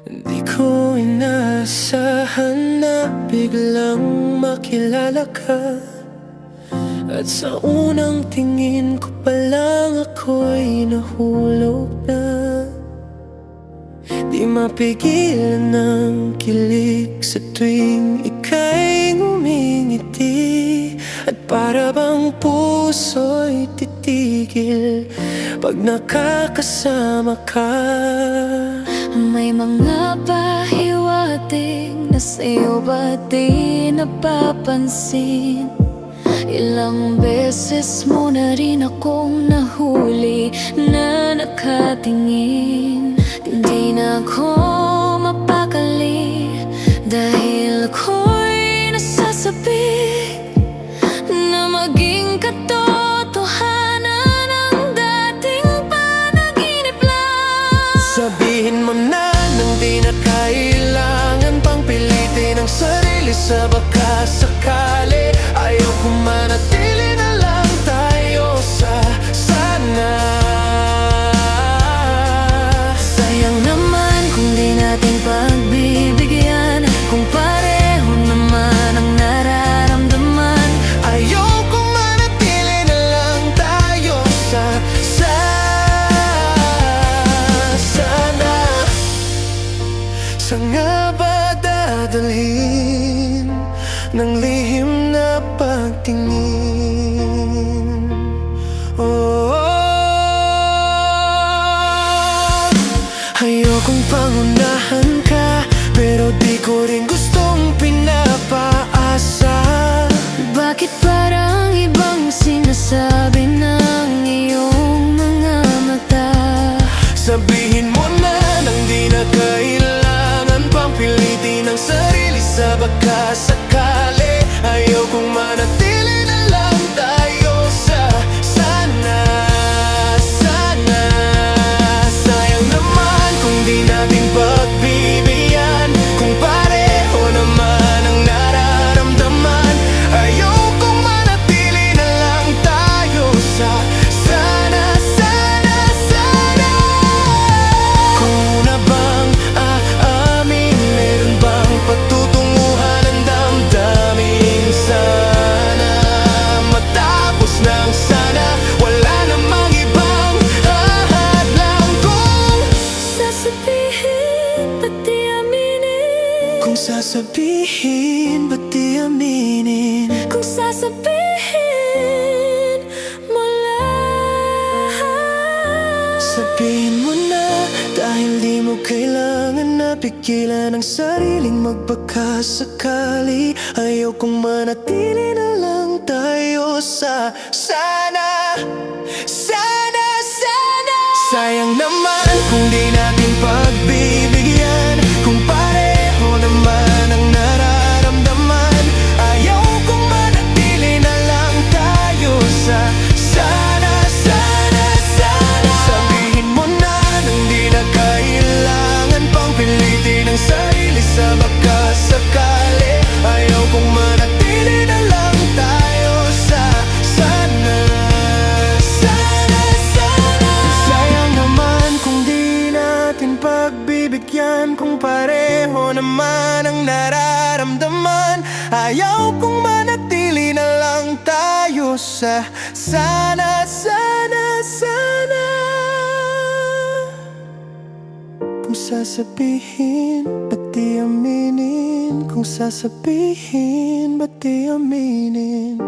Di ko inaasahan na biglang makilala ka. At sa unang tingin ko palang ako'y nahulog na. Di mapigilan ng kilig sa tuwing ika'y ngumingiti. At para bang puso'y titigil pag nakakasama ka. May mga pahiwatig na sa'yo ba di napapansin? Ilang beses mo na rin akong nahuli na nakatingin. Hindi na ako mapakali dahil ako'y nasasabik na maging katotohanan ang dating panaginip lang. Sabihin mo na nang di na kailangan pang pilitin ang sarili sa baka sakali. Ayaw ko manatili na lang tayo sa sana. Sayang naman kung di natin pagbibigyan, kung pareho naman ang nararamdaman. Ayaw ko manatili na lang tayo sa sana. Saan nga ba dadalhin ng lihim na pagtingin? Oh, ayokong pangunahan ka, pero di ko rin gustong pinapaasa. Bakit parang ibang sinasabi ng iyong mga mata? Sabihin mo na nang di na kailangan pang pilitin ang sarili sa baka sakali. Ayaw kong manatili na lang tayo sa sana. Sayang naman kung di natin pagbibigyan, kung pareho naman ang nararamdaman. Ayaw kong manatili na lang tayo sa sana. Kung una bang aamin, meron bang patutunguhan ang damdamin? Sana matapos ng sana, wala namang ibang hahadlang. Kung sasabihin, ba't di aminin? Kung sasabihin mo lang. Sabihin mo na, dahil di mo kailangan na pigilan ang sariling magbaka sakali. Ayaw kong manatili na lang tayo sa sana. Sayang naman kung di natin pagbibigyan, kung pareho naman ang nararamdaman. Ayaw kong manatili na lang tayo sa sana. Sabihin mo na nang di na kailangan pang pilitin ang sarili sa baka sakali. Ayaw kong manatili na lang tayo sa sana. Sayang naman kung di natin pagbibigyan, kung pareho naman ang nararamdaman. Ayaw kong manatili na lang tayo sa sana. Kung sasabihin, ba't di aminin? Kung sasabihin, ba't di aminin?